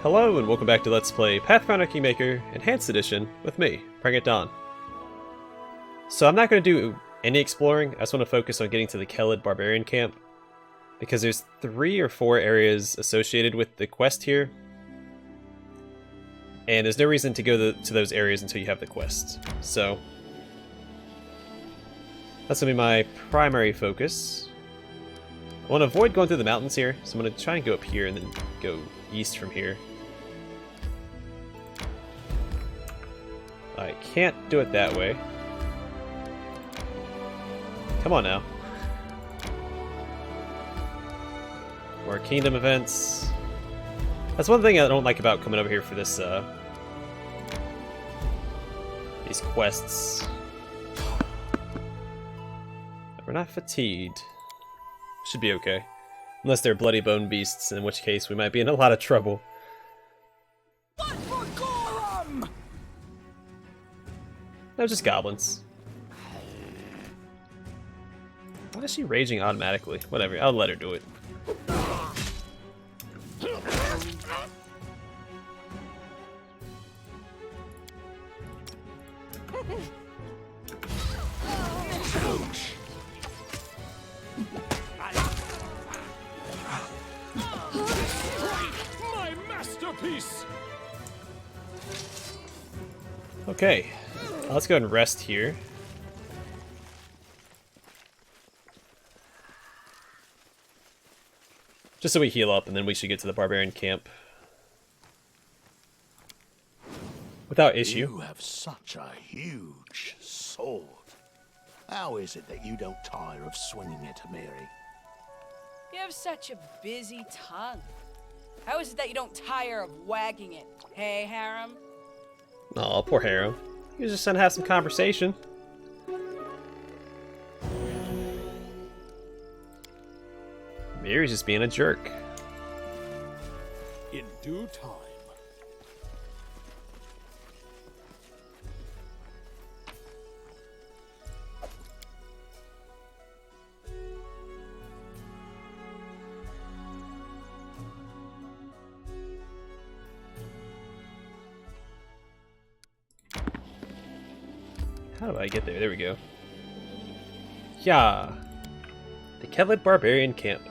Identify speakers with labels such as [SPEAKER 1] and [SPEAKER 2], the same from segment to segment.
[SPEAKER 1] Hello and welcome back to Let's Play Pathfinder Kingmaker Enhanced Edition with me, BringItDon. So I'm not going to do any exploring, I just want to focus on getting to the Kellid Barbarian camp. Because there's 3 or 4 areas associated with the quest here. And there's no reason to go to those areas until you have the quest. So that's going to be my primary focus. I want to avoid going through the mountains here, so I'm going to try and go up here and then go east from here. I can't do it that way. Come on now. More kingdom events. That's one thing I don't like about coming over here for this, these quests. We're not fatigued. Should be okay. Unless they're bloody bone beasts, in which case we might be in a lot of trouble. No, just goblins. Why is she raging automatically? Whatever, I'll let her do it.
[SPEAKER 2] My masterpiece.
[SPEAKER 1] Okay, let's go and rest here. Just so we heal up, and then we should get to the barbarian camp without issue.
[SPEAKER 2] You have such a huge sword. How is it that you don't tire of swinging it, Mary?
[SPEAKER 3] You have such a busy tongue. How is it that you don't tire of wagging it? Hey, Harem?
[SPEAKER 1] Oh, poor Harem. He was just trying to have some conversation. Mary's just being a jerk.
[SPEAKER 2] In due time.
[SPEAKER 1] How do I get there? There we go. Yeah. The Kellid Barbarian camp.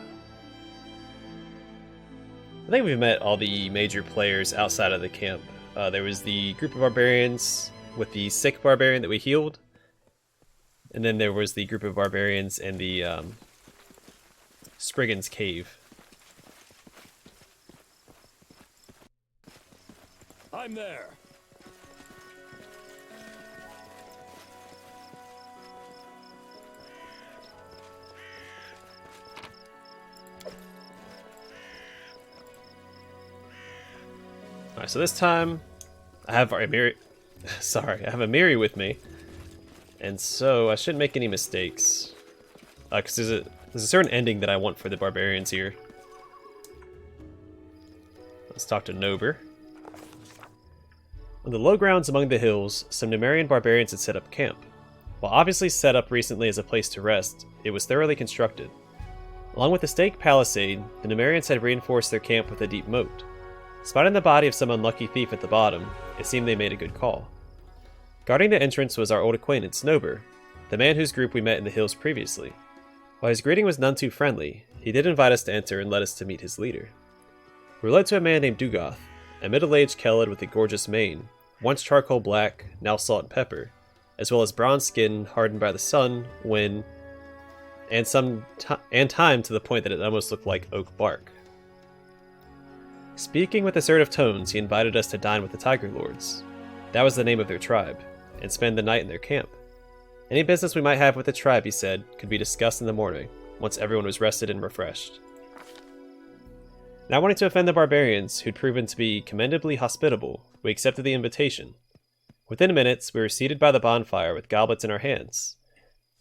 [SPEAKER 1] I think we've met all the major players outside of the camp. There was the group of barbarians with the sick barbarian that we healed. And then there was the group of barbarians in the Spriggan's cave.
[SPEAKER 2] I'm there.
[SPEAKER 1] Alright, so this time I have a Miri. Sorry, I have a Miri with me, and so I shouldn't make any mistakes. Because there's a certain ending that I want for the barbarians here. Let's talk to Nober. On the low grounds among the hills, some Numerian barbarians had set up camp. While obviously set up recently as a place to rest, it was thoroughly constructed. Along with the stake palisade, the Numerians had reinforced their camp with a deep moat. Spotting the body of some unlucky thief at the bottom, it seemed they made a good call. Guarding the entrance was our old acquaintance, Nober, the man whose group we met in the hills previously. While his greeting was none too friendly, he did invite us to enter and led us to meet his leader. We were led to a man named Dugoth, a middle-aged Kellid with a gorgeous mane, once charcoal black, now salt and pepper, as well as bronze skin hardened by the sun, wind, and time to the point that it almost looked like oak bark. Speaking with assertive tones, he invited us to dine with the Tiger Lords. That was the name of their tribe, and spend the night in their camp. Any business we might have with the tribe, he said, could be discussed in the morning, once everyone was rested and refreshed. Not wanting to offend the barbarians, who'd proven to be commendably hospitable, we accepted the invitation. Within minutes, we were seated by the bonfire with goblets in our hands.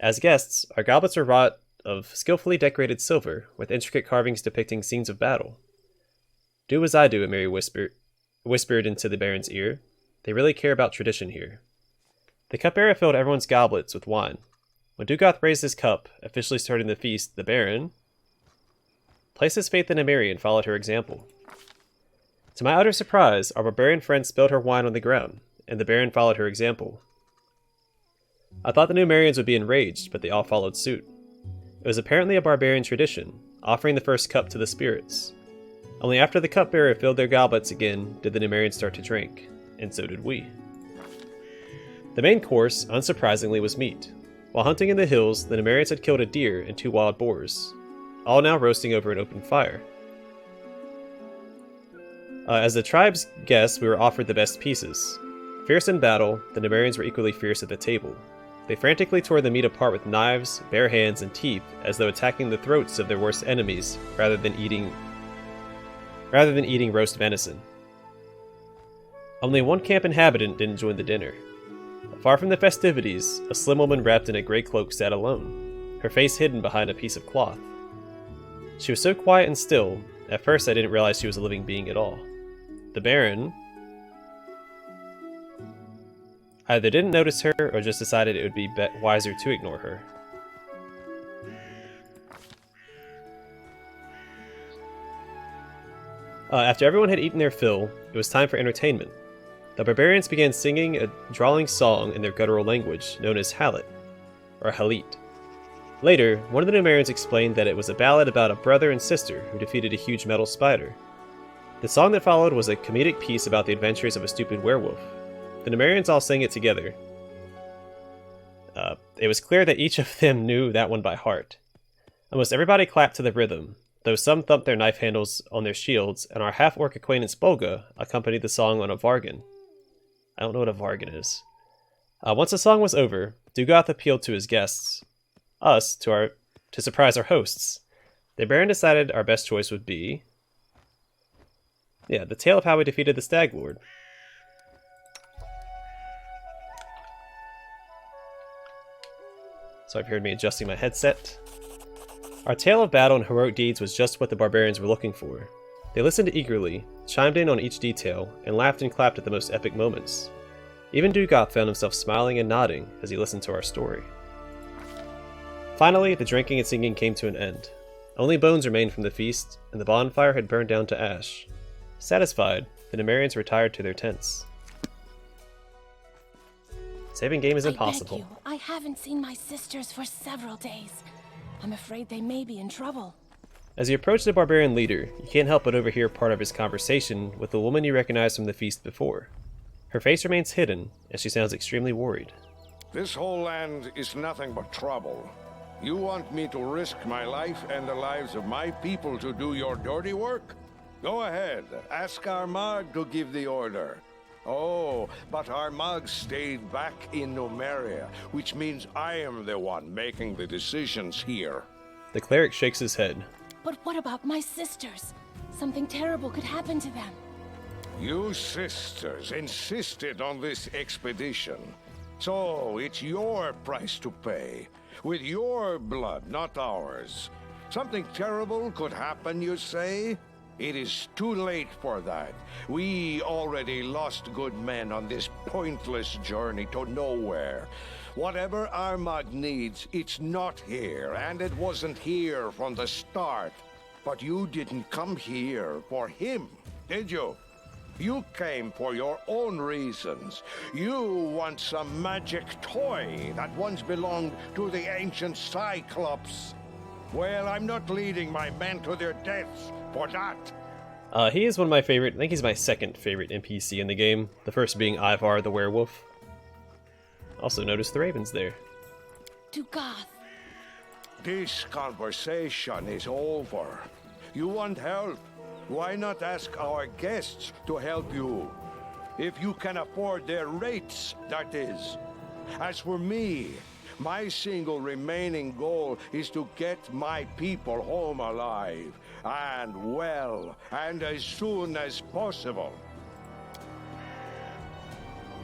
[SPEAKER 1] As guests, our goblets were wrought of skillfully decorated silver, with intricate carvings depicting scenes of battle. Do as I do, Mary whispered into the Baron's ear. They really care about tradition here. The cupbearer filled everyone's goblets with wine. When Dugoth raised his cup, officially starting the feast, the Baron placed his faith in Amiri and followed her example. To my utter surprise, our barbarian friend spilled her wine on the ground, and the Baron followed her example. I thought the Numerians would be enraged, but they all followed suit. It was apparently a barbarian tradition, offering the first cup to the spirits. Only after the cupbearer filled their goblets again did the Numerians start to drink, and so did we. The main course, unsurprisingly, was meat. While hunting in the hills, the Numerians had killed a deer and 2 wild boars, all now roasting over an open fire. As the tribe's guests, we were offered the best pieces. Fierce in battle, the Numerians were equally fierce at the table. They frantically tore the meat apart with knives, bare hands, and teeth, as though attacking the throats of their worst enemies, rather than eating roast venison. Only one camp inhabitant didn't join the dinner. Far from the festivities, a slim woman wrapped in a gray cloak sat alone, her face hidden behind a piece of cloth. She was so quiet and still, at first I didn't realize she was a living being at all. The Baron either didn't notice her or just decided it would be wiser to ignore her. After everyone had eaten their fill, it was time for entertainment. The barbarians began singing a drawling song in their guttural language, known as Halit, or Halit. Later, one of the Numerians explained that it was a ballad about a brother and sister who defeated a huge metal spider. The song that followed was a comedic piece about the adventures of a stupid werewolf. The Numerians all sang it together. It was clear that each of them knew that one by heart. Almost everybody clapped to the rhythm, though some thumped their knife handles on their shields, and our half-orc acquaintance Bolga accompanied the song on a vargan. I don't know what a vargan is. Once the song was over, Dugoth appealed to his guests, us, to surprise our hosts. The Baron decided our best choice would be... the tale of how we defeated the Stag Lord. So I've heard me adjusting my headset. Our tale of battle and heroic deeds was just what the barbarians were looking for. They listened eagerly, chimed in on each detail, and laughed and clapped at the most epic moments. Even Dugoth found himself smiling and nodding as he listened to our story. Finally, the drinking and singing came to an end. Only bones remained from the feast, and the bonfire had burned down to ash. Satisfied, the Numerians retired to their tents. Saving game is impossible.
[SPEAKER 4] I beg you, I haven't seen my sisters for several days. I'm afraid they may be in trouble.
[SPEAKER 1] As you approach the barbarian leader, you can't help but overhear part of his conversation with the woman you recognized from the feast before. Her face remains hidden, and she sounds extremely worried.
[SPEAKER 5] This whole land is nothing but trouble. You want me to risk my life and the lives of my people to do your dirty work? Go ahead, ask Armagh to give the order. Oh, but Armagh stayed back in Numeria, which means I am the one making the decisions here.
[SPEAKER 1] The cleric shakes his head.
[SPEAKER 4] But what about my sisters? Something terrible could happen to them.
[SPEAKER 5] You sisters insisted on this expedition, so it's your price to pay. With your blood, not ours. Something terrible could happen, you say? It is too late for that. We already lost good men on this pointless journey to nowhere. Whatever Armagh needs, it's not here, and it wasn't here from the start. But you didn't come here for him, did you? You came for your own reasons. You want some magic toy that once belonged to the ancient Cyclops. Well, I'm not leading my men to their deaths for that.
[SPEAKER 1] He is one of my favorite, I think he's my second favorite NPC in the game, the first being Ivar the werewolf. Also notice the ravens there.
[SPEAKER 4] Dugoth.
[SPEAKER 5] This conversation is over. You want help? Why not ask our guests to help you? If you can afford their rates, that is. As for me, my single remaining goal is to get my people home alive, and well, and as soon as possible.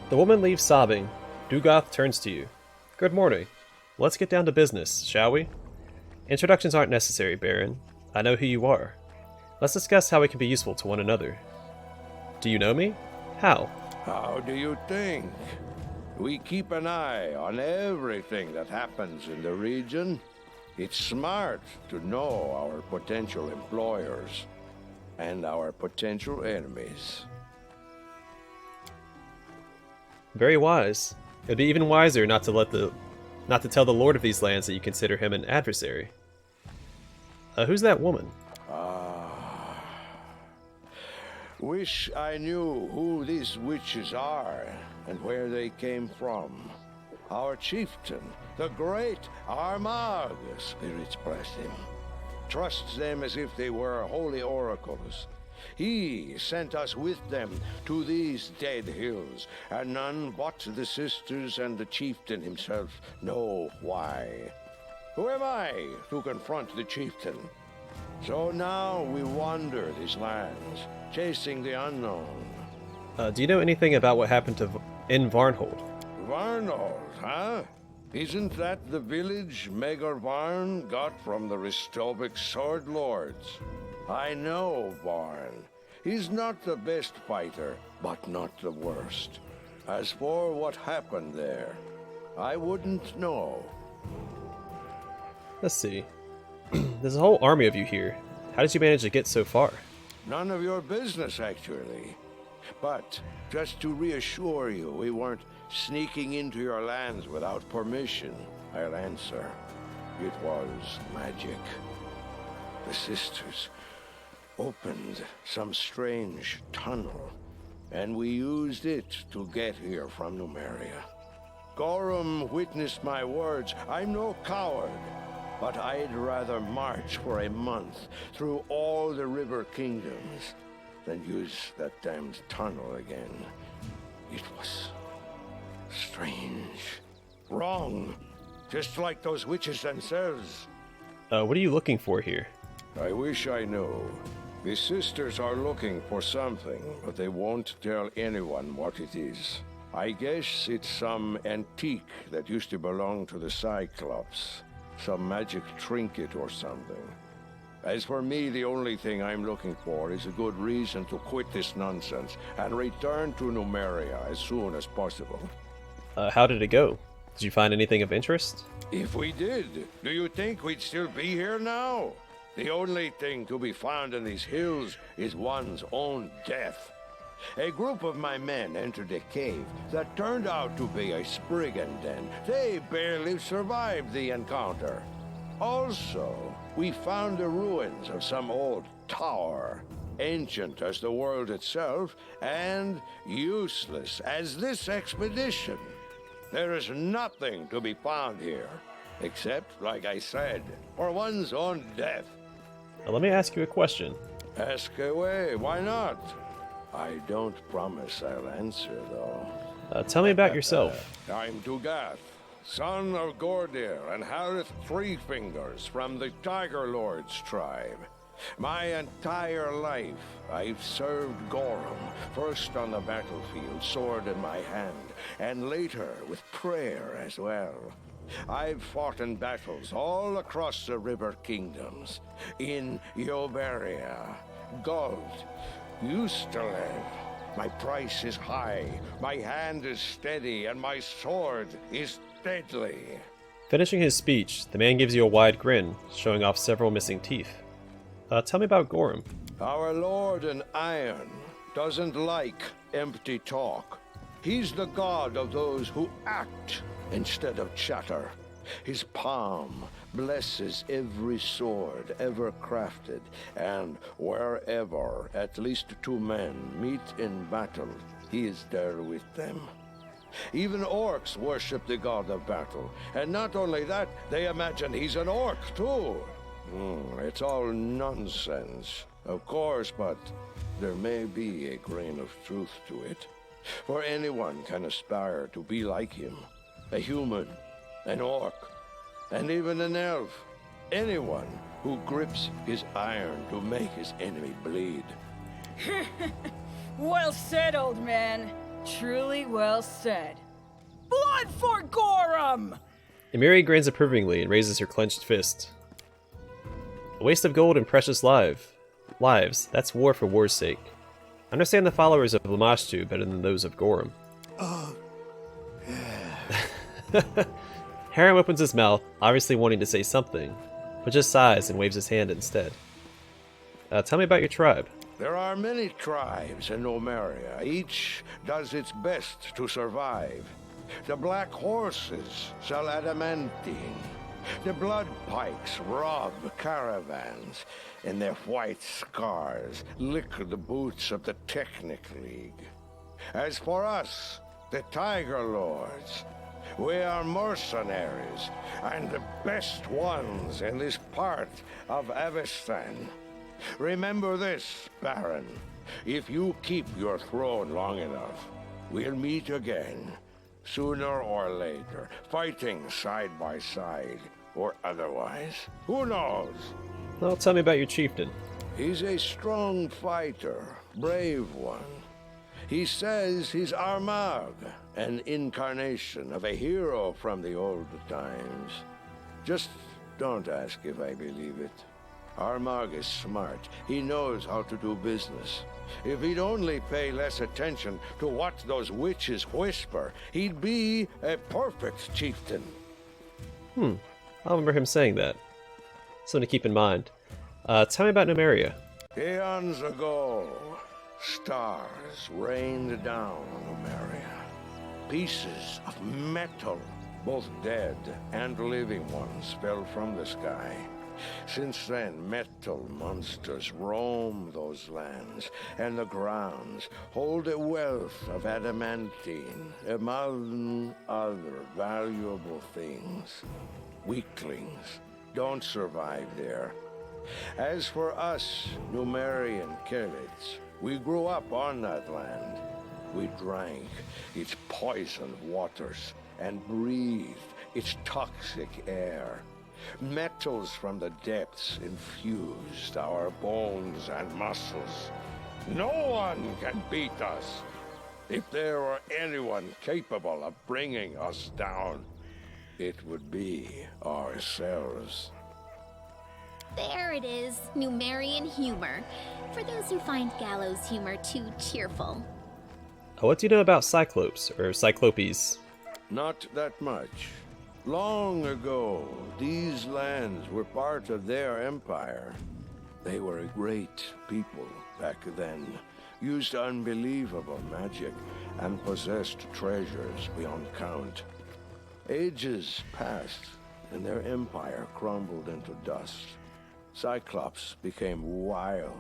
[SPEAKER 1] The woman leaves sobbing. Dugoth turns to you. Good morning. Let's get down to business, shall we? Introductions aren't necessary, Baron. I know who you are. Let's discuss how we can be useful to one another. Do you know me? How?
[SPEAKER 5] How do you think? We keep an eye on everything that happens in the region. It's smart to know our potential employers. and our potential enemies.
[SPEAKER 1] Very wise. It'd be even wiser not to tell the lord of these lands that you consider him an adversary. Who's that woman?
[SPEAKER 5] Wish I knew who these witches are and where they came from. Our chieftain, the great Armagh, spirits bless him, trusts them as if they were holy oracles. He sent us with them to these dead hills, and none but the sisters and the chieftain himself know why. Who am I to confront the chieftain? So now we wander these lands, chasing the unknown.
[SPEAKER 1] Do you know anything about what happened in Varnhold?
[SPEAKER 5] Varnhold, huh? Isn't that the village Megar Varn got from the Ristovik sword lords? I know Varn. He's not the best fighter, but not the worst. As for what happened there, I wouldn't know.
[SPEAKER 1] Let's see. There's a whole army of you here. How did you manage to get so far?
[SPEAKER 5] None of your business, actually. But just to reassure you, we weren't sneaking into your lands without permission. I'll answer. It was magic. The sisters opened some strange tunnel, and we used it to get here from Numeria. Gorham witnessed my words. I'm no coward, but I'd rather march for a month through all the river kingdoms than use that damned tunnel again. It was strange. Wrong. Just like those witches themselves.
[SPEAKER 1] What are you looking for here?
[SPEAKER 5] I wish I knew. The sisters are looking for something, but they won't tell anyone what it is. I guess it's some antique that used to belong to the Cyclops. Some magic trinket or something. As for me, the only thing I'm looking for is a good reason to quit this nonsense and return to Numeria as soon as possible.
[SPEAKER 1] How did it go? Did you find anything of interest?
[SPEAKER 5] If we did, do you think we'd still be here now? The only thing to be found in these hills is one's own death. A group of my men entered a cave that turned out to be a Spriggan den. They barely survived the encounter. Also, we found the ruins of some old tower, ancient as the world itself, and useless as this expedition. There is nothing to be found here, except, like I said, for one's own death.
[SPEAKER 1] Let me ask you a question.
[SPEAKER 5] Ask away, why not? I don't promise I'll answer, though.
[SPEAKER 1] Tell me about yourself.
[SPEAKER 5] I'm Dugath, son of Gordir and Harith Threefingers from the Tiger Lord's tribe. My entire life, I've served Gorham, first on the battlefield, sword in my hand, and later with prayer as well. I've fought in battles all across the river kingdoms, in Yoberia, Guld, Ustalev. My price is high, my hand is steady, and my sword is deadly.
[SPEAKER 1] Finishing his speech, the man gives you a wide grin, showing off several missing teeth. Tell me about Gorham.
[SPEAKER 5] Our Lord in Iron doesn't like empty talk. He's the god of those who act instead of chatter. His palm blesses every sword ever crafted, and wherever at least two men meet in battle, he is there with them. Even orcs worship the god of battle, and not only that, they imagine he's an orc too. It's all nonsense, of course, but there may be a grain of truth to it. For anyone can aspire to be like him. A human, an orc, and even an elf. Anyone who grips his iron to make his enemy bleed.
[SPEAKER 3] Well said, old man. Truly well said. Blood for Gorham!
[SPEAKER 1] Emiri grins approvingly and raises her clenched fist. A waste of gold and precious lives. That's war for war's sake. I understand the followers of Lamashtu better than those of Gorham. Harrim opens his mouth, obviously wanting to say something, but just sighs and waves his hand instead. Tell me about your tribe.
[SPEAKER 5] There are many tribes in Nomeria. Each does its best to survive. The Black Horses sell adamantine. The Blood Pikes rob caravans. And their white scars lick the boots of the Technic League. As for us, the Tiger Lords, we are mercenaries, and the best ones in this part of Avestan. Remember this, Baron. If you keep your throne long enough, we'll meet again, sooner or later, fighting side by side, or otherwise. Who knows?
[SPEAKER 1] Well, tell me about your chieftain.
[SPEAKER 5] He's a strong fighter, brave one. He says he's Armagh, an incarnation of a hero from the old times. Just don't ask if I believe it. Armagh is smart. He knows how to do business. If he'd only pay less attention to what those witches whisper, he'd be a perfect chieftain.
[SPEAKER 1] I remember him saying that. Something to keep in mind. Tell me about Numeria.
[SPEAKER 5] Eons ago, stars rained down on Numeria. Pieces of metal, both dead and living ones, fell from the sky. Since then, metal monsters roam those lands, and the grounds hold a wealth of adamantine, among other valuable things. Weaklings don't survive there. As for us, Numerian Kellids, we grew up on that land. We drank its poisoned waters and breathed its toxic air. Metals from the depths infused our bones and muscles. No one can beat us. If there were anyone capable of bringing us down, it would be ourselves.
[SPEAKER 6] There it is, Numerian humor. For those who find gallows humor too cheerful.
[SPEAKER 1] What do you know about Cyclopes, or Cyclopes?
[SPEAKER 5] Not that much. Long ago, these lands were part of their empire. They were a great people back then, used unbelievable magic, and possessed treasures beyond count. Ages passed, and their empire crumbled into dust. Cyclops became wild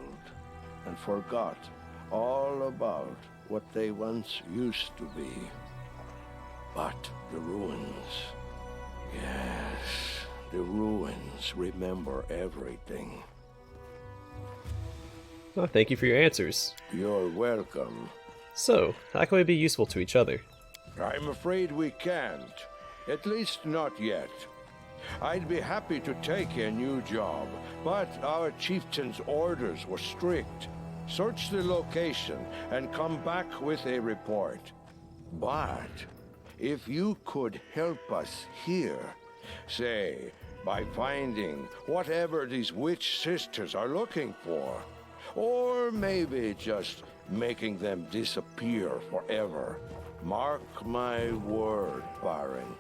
[SPEAKER 5] and forgot all about what they once used to be. But the ruins... Yes, the ruins remember everything.
[SPEAKER 1] Oh, thank you for your answers.
[SPEAKER 5] You're welcome.
[SPEAKER 1] So, how can we be useful to each other?
[SPEAKER 5] I'm afraid we can't. At least not yet. I'd be happy to take a new job, but our chieftain's orders were strict. Search the location and come back with a report. But if you could help us here, say, by finding whatever these witch sisters are looking for, or maybe just making them disappear forever, mark my word, Baron,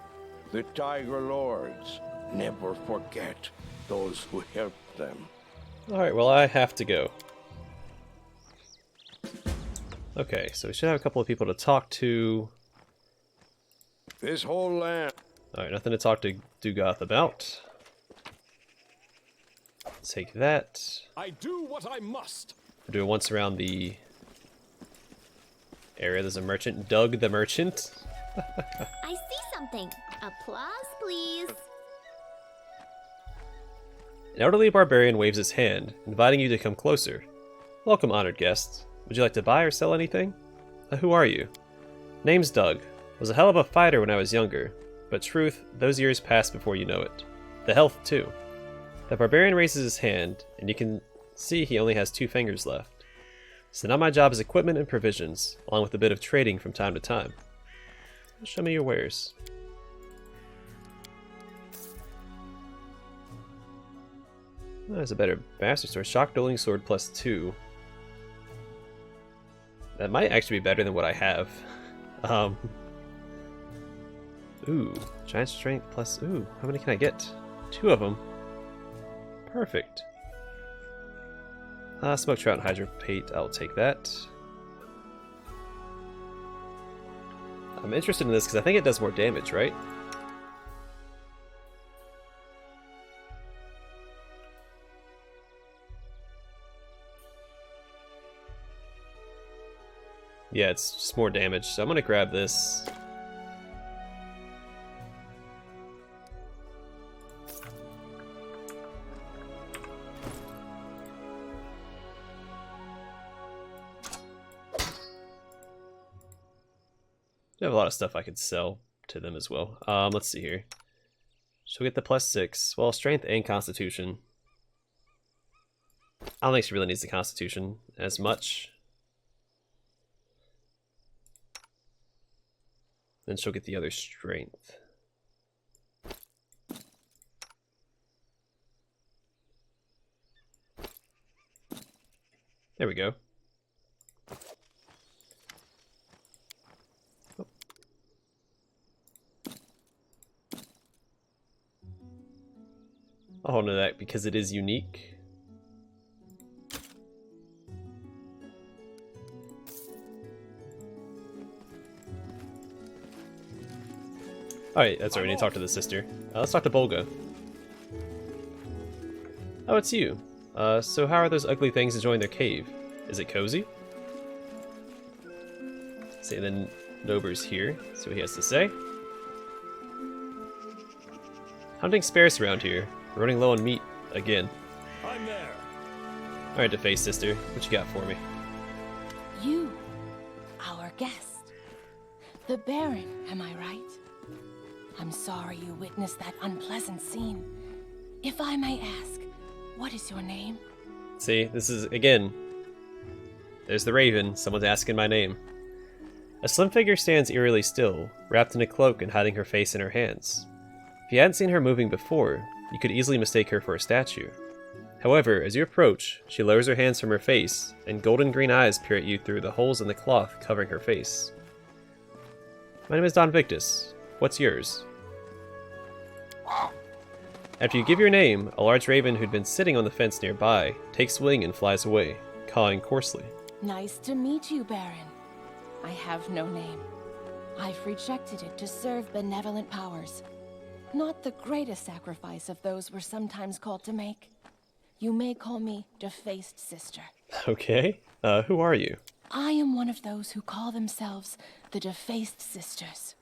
[SPEAKER 5] the Tiger Lords never forget those who helped them.
[SPEAKER 1] Alright, well, I have to go. Okay, so we should have a couple of people to talk to.
[SPEAKER 5] This whole land...
[SPEAKER 1] Alright, nothing to talk to Dugoth about. Take that.
[SPEAKER 7] I do what I must.
[SPEAKER 1] We'll do it once around the area. There's a merchant. Doug the merchant.
[SPEAKER 6] I see something. Applause, please.
[SPEAKER 1] An elderly barbarian waves his hand, inviting you to come closer. Welcome, honored guests. Would you like to buy or sell anything? Who are you? Name's Doug. Was a hell of a fighter when I was younger, but truth, those years pass before you know it. The health, too. The barbarian raises his hand, and you can see he only has 2 fingers left. So now my job is equipment and provisions, along with a bit of trading from time to time. Show me your wares. Oh, there's a better bastard sword. Shock dueling sword +2. That might actually be better than what I have. Ooh, giant strength plus... Ooh, how many can I get? 2 of them. Perfect. Smoke trout and hydropate, I'll take that. I'm interested in this because I think it does more damage, right? Yeah, it's just more damage, so I'm gonna grab this. I have a lot of stuff I could sell to them as well. Let's see here. She'll get the +6. Well, strength and constitution. I don't think she really needs the constitution as much. Then she'll get the other strength. There we go. Oh. I'll hold on to that because it is unique. Alright, that's right, we need to talk to the sister. Let's talk to Bolga. Oh, it's you. So how are those ugly things enjoying their cave? Is it cozy? See, then Nober's here. See what he has to say. Hunting sparse around here. We're running low on meat again.
[SPEAKER 7] I'm there.
[SPEAKER 1] Alright, Deface sister, what you got for me?
[SPEAKER 4] You, our guest. The Baron, am I right? I'm sorry you witnessed that unpleasant scene. If I may ask, what is your name?
[SPEAKER 1] See, this is, again, there's the Raven. Someone's asking my name. A slim figure stands eerily still, wrapped in a cloak and hiding her face in her hands. If you hadn't seen her moving before, you could easily mistake her for a statue. However, as you approach, she lowers her hands from her face, and golden green eyes peer at you through the holes in the cloth covering her face. My name is Don Victus. What's yours? After you give your name, a large raven who'd been sitting on the fence nearby takes wing and flies away, cawing coarsely.
[SPEAKER 4] Nice to meet you, Baron. I have no name. I've rejected it to serve benevolent powers. Not the greatest sacrifice of those we're sometimes called to make. You may call me Defaced Sister.
[SPEAKER 1] Okay, who are you?
[SPEAKER 4] I am one of those who call themselves the Defaced Sisters.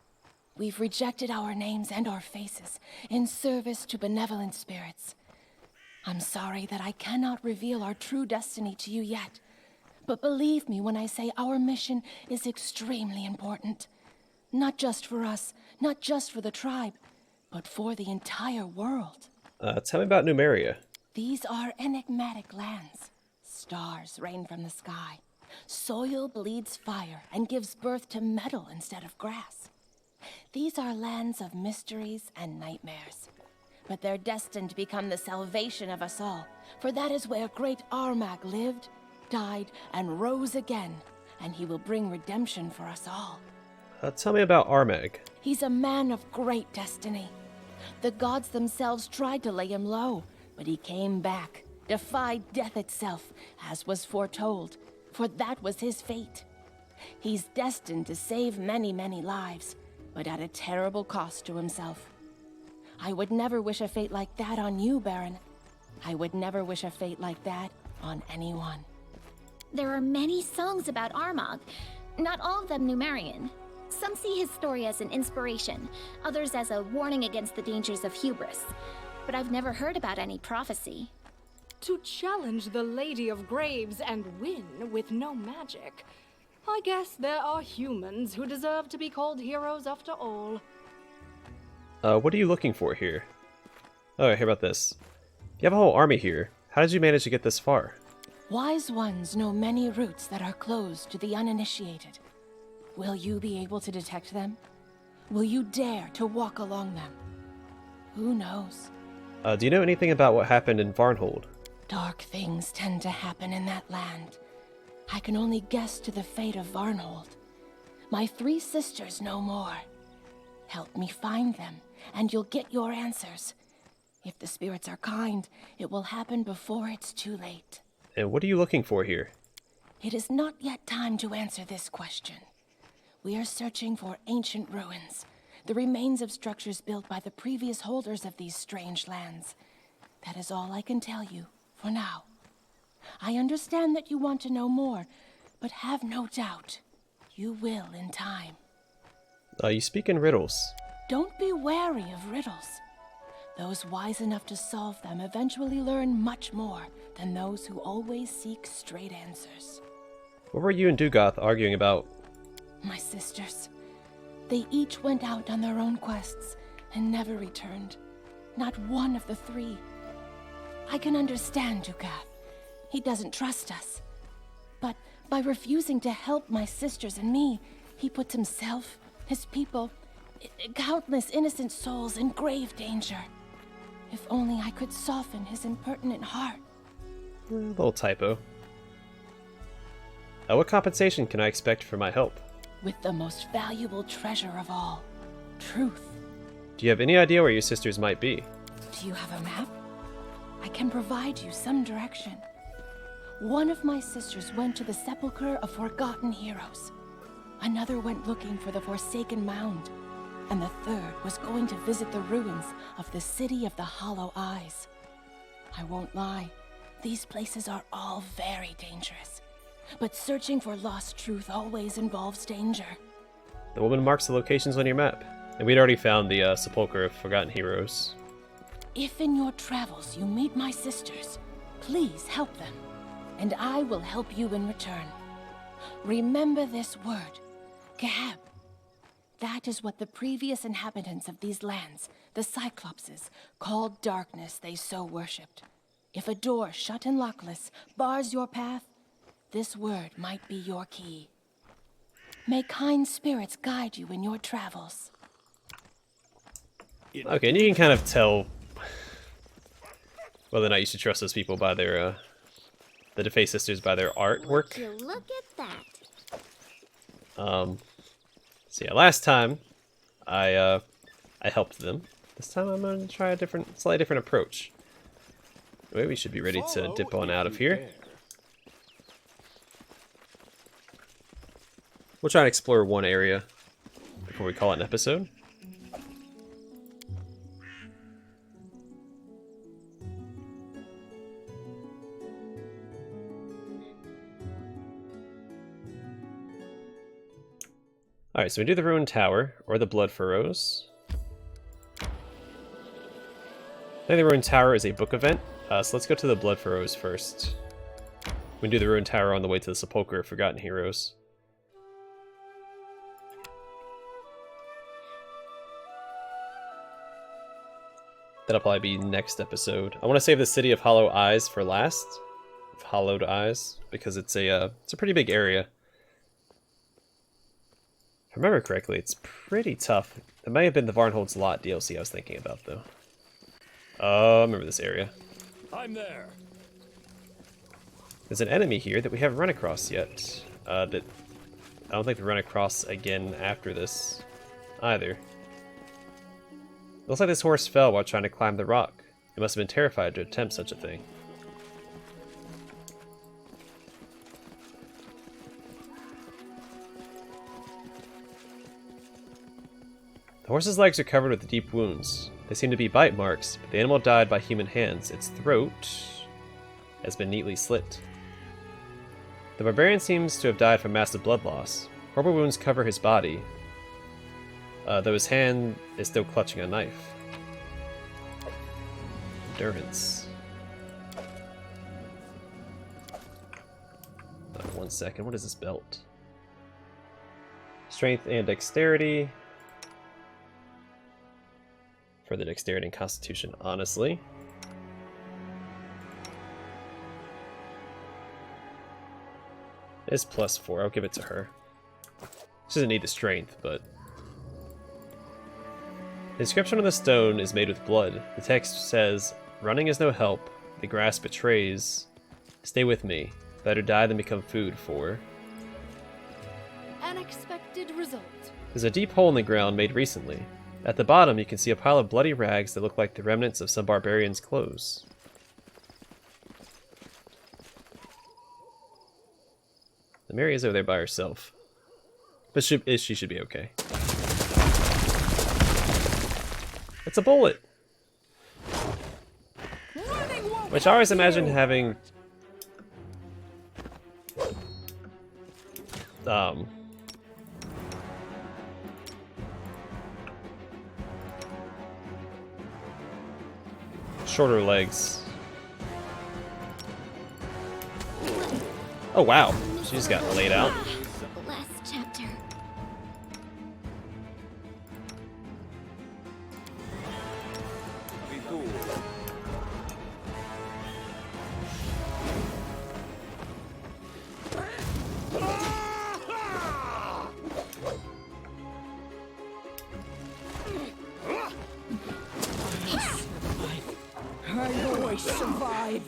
[SPEAKER 4] We've rejected our names and our faces in service to benevolent spirits. I'm sorry that I cannot reveal our true destiny to you yet, but believe me when I say our mission is extremely important. Not just for us, not just for the tribe, but for the entire world.
[SPEAKER 1] Tell me about Numeria.
[SPEAKER 4] These are enigmatic lands. Stars rain from the sky. Soil bleeds fire and gives birth to metal instead of grass. These are lands of mysteries and nightmares. But they're destined to become the salvation of us all, for that is where great Armag lived, died, and rose again, and he will bring redemption for us all.
[SPEAKER 1] Tell me about Armag.
[SPEAKER 4] He's a man of great destiny. The gods themselves tried to lay him low, but he came back, defied death itself, as was foretold, for that was his fate. He's destined to save many, many lives, but at a terrible cost to himself. I would never wish a fate like that on you, Baron. I would never wish a fate like that on anyone.
[SPEAKER 6] There are many songs about Armag, not all of them Numerian. Some see his story as an inspiration, others as a warning against the dangers of hubris. But I've never heard about any prophecy.
[SPEAKER 3] To challenge the Lady of Graves and win with no magic. I guess there are humans who deserve to be called heroes after all.
[SPEAKER 1] What are you looking for here? Oh, I hear about this. You have a whole army here. How did you manage to get this far?
[SPEAKER 4] Wise ones know many routes that are closed to the uninitiated. Will you be able to detect them? Will you dare to walk along them? Who knows?
[SPEAKER 1] Do you know anything about what happened in Varnhold?
[SPEAKER 4] Dark things tend to happen in that land. I can only guess to the fate of Varnhold. My 3 sisters know more. Help me find them, and you'll get your answers. If the spirits are kind, it will happen before it's too late.
[SPEAKER 1] And what are you looking for here?
[SPEAKER 4] It is not yet time to answer this question. We are searching for ancient ruins, the remains of structures built by the previous holders of these strange lands. That is all I can tell you, for now. I understand that you want to know more, but have no doubt, you will in time.
[SPEAKER 1] You speak in riddles.
[SPEAKER 4] Don't be wary of riddles. Those wise enough to solve them eventually learn much more than those who always seek straight answers.
[SPEAKER 1] What were you and Dugoth arguing about?
[SPEAKER 4] My sisters. They each went out on their own quests and never returned. Not one of the three. I can understand Dugoth. He doesn't trust us. But by refusing to help my sisters and me, he puts himself, his people, countless innocent souls in grave danger. If only I could soften his impertinent heart.
[SPEAKER 1] A little typo. What compensation can I expect for my help?
[SPEAKER 4] With the most valuable treasure of all, truth.
[SPEAKER 1] Do you have any idea where your sisters might be?
[SPEAKER 4] Do you have a map? I can provide you some direction. One of my sisters went to the sepulchre of forgotten heroes. Another went looking for the Forsaken Mound. And the third was going to visit the ruins of the City of the Hollow Eyes. I won't lie, these places are all very dangerous. But searching for lost truth always involves danger.
[SPEAKER 1] The woman marks the locations on your map, and we'd already found the sepulchre of forgotten heroes.
[SPEAKER 4] If in your travels you meet my sisters, please help them, and I will help you in return. Remember this word, Gahab. That is what the previous inhabitants of these lands, the Cyclopses, called darkness they so worshipped. If a door shut and lockless bars your path, this word might be your key. May kind spirits guide you in your travels.
[SPEAKER 1] Okay, and you can kind of tell whether or not you should trust those people by their, the DeFay sisters by their artwork.
[SPEAKER 6] Would you look at that?
[SPEAKER 1] So yeah, last time I helped them. This time I'm going to try a slightly different approach. Maybe we should be ready to dip on out of here. We'll try and explore one area before we call it an episode. Alright, so we do the Ruined Tower, or the Blood Furrows. I think the Ruined Tower is a book event, so let's go to the Blood Furrows first. We can do the Ruined Tower on the way to the Sepulchre of Forgotten Heroes. That'll probably be next episode. I want to save the City of Hollow Eyes for last. Of Hollowed Eyes, because it's a pretty big area. If I remember correctly, it's pretty tough. It may have been the Varnhold's Lot DLC I was thinking about, though. Oh, I remember this area.
[SPEAKER 7] I'm there.
[SPEAKER 1] There's an enemy here that we haven't run across yet. That I don't think we run across again after this, either. Looks like this horse fell while trying to climb the rock. It must have been terrified to attempt such a thing. The horse's legs are covered with deep wounds. They seem to be bite marks, but the animal died by human hands. Its throat has been neatly slit. The barbarian seems to have died from massive blood loss. Horrible wounds cover his body, though his hand is still clutching a knife. Endurance. 1 second, what is this belt? Strength and dexterity. For the dexterity and constitution, honestly. It's +4, I'll give it to her. She doesn't need the strength, but... The inscription on the stone is made with blood. The text says, "Running is no help, the grass betrays. Stay with me, better die than become food for..."
[SPEAKER 3] An expected result.
[SPEAKER 1] There's a deep hole in the ground made recently. At the bottom, you can see a pile of bloody rags that look like the remnants of some barbarians' clothes. The Mary is over there by herself. But she should be okay. It's a bullet! Which I always imagine having... shorter legs. Oh wow, she just got laid out.
[SPEAKER 6] Last chapter.
[SPEAKER 8] I always survive.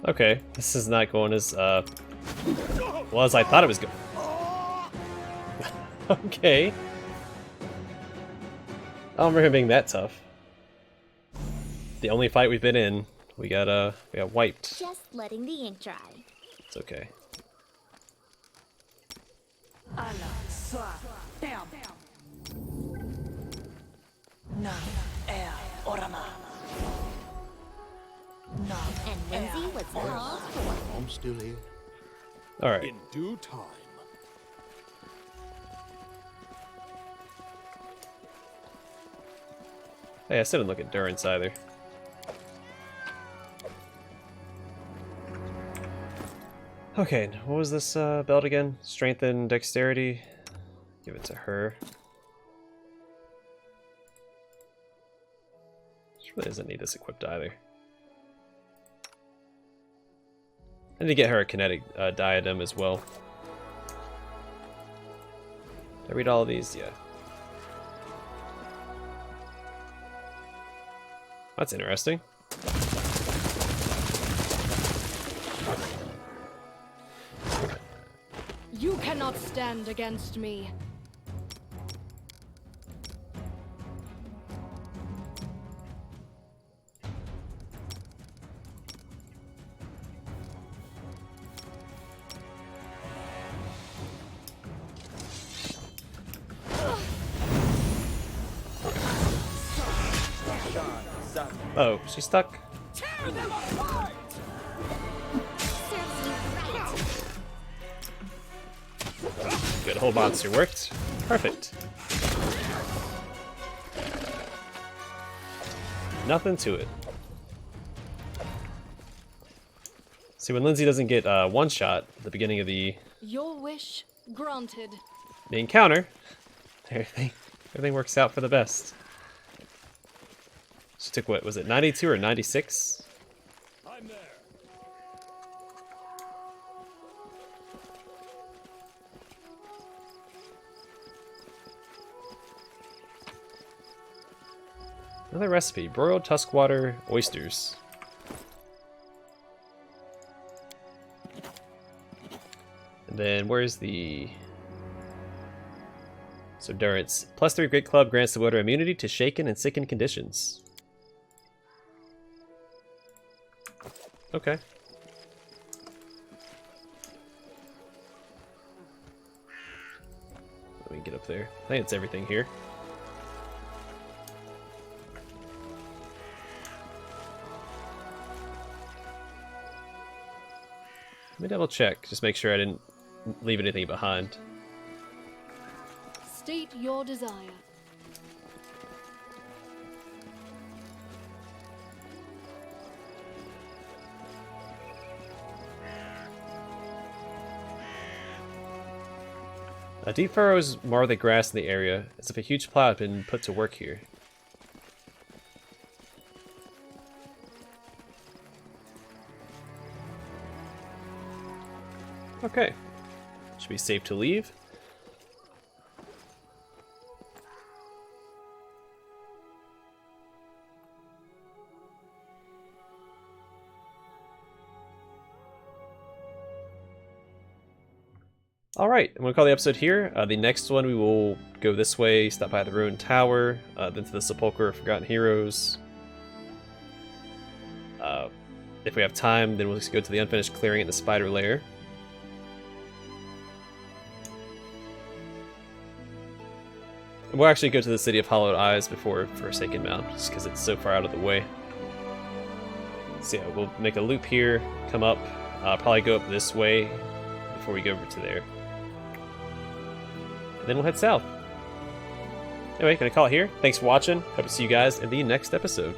[SPEAKER 1] Okay, this is not going as well as I thought it was going. Okay. I don't remember him being that tough. The only fight we've been in, we got wiped.
[SPEAKER 6] Just letting the ink dry.
[SPEAKER 1] It's okay.
[SPEAKER 6] And Lindsay was called for.
[SPEAKER 2] I'm still here.
[SPEAKER 1] Alright.
[SPEAKER 7] In due time.
[SPEAKER 1] Hey, I still didn't look at endurance either. Okay, what was this belt again? Strength and dexterity. Give it to her. She really doesn't need this equipped either. I need to get her a kinetic diadem as well. Did I read all of these? Yeah. That's interesting.
[SPEAKER 3] You cannot stand against me.
[SPEAKER 1] Oh, she's stuck.
[SPEAKER 6] Serves you right.
[SPEAKER 1] Good, whole monster worked. Perfect. Nothing to it. See, when Lindsay doesn't get one shot at the beginning of the
[SPEAKER 3] Your wish granted.
[SPEAKER 1] encounter, everything works out for the best. She took, what was it, 92 or 96?
[SPEAKER 7] I'm there.
[SPEAKER 1] Another recipe, broiled tuskwater oysters. And then where's the... So endurance. +3 Great Club grants the wielder immunity to shaken and sickened conditions. Okay. Let me get up there. I think it's everything here. Let me double check, just make sure I didn't leave anything behind.
[SPEAKER 3] State your desire.
[SPEAKER 1] Deep furrows mar the grass in the area, as if a huge plow had been put to work here. Okay. Should be safe to leave. Alright, I'm going to call the episode here. The next one we will go this way, stop by the ruined tower, then to the Sepulchre of Forgotten Heroes. if we have time, then we'll just go to the unfinished clearing in the spider lair. And we'll actually go to the City of Hollowed Eyes before Forsaken Mount, just because it's so far out of the way. So yeah, we'll make a loop here, come up, probably go up this way before we go over to there. And then we'll head south. Anyway, gonna call it here. Thanks for watching. Hope to see you guys in the next episode.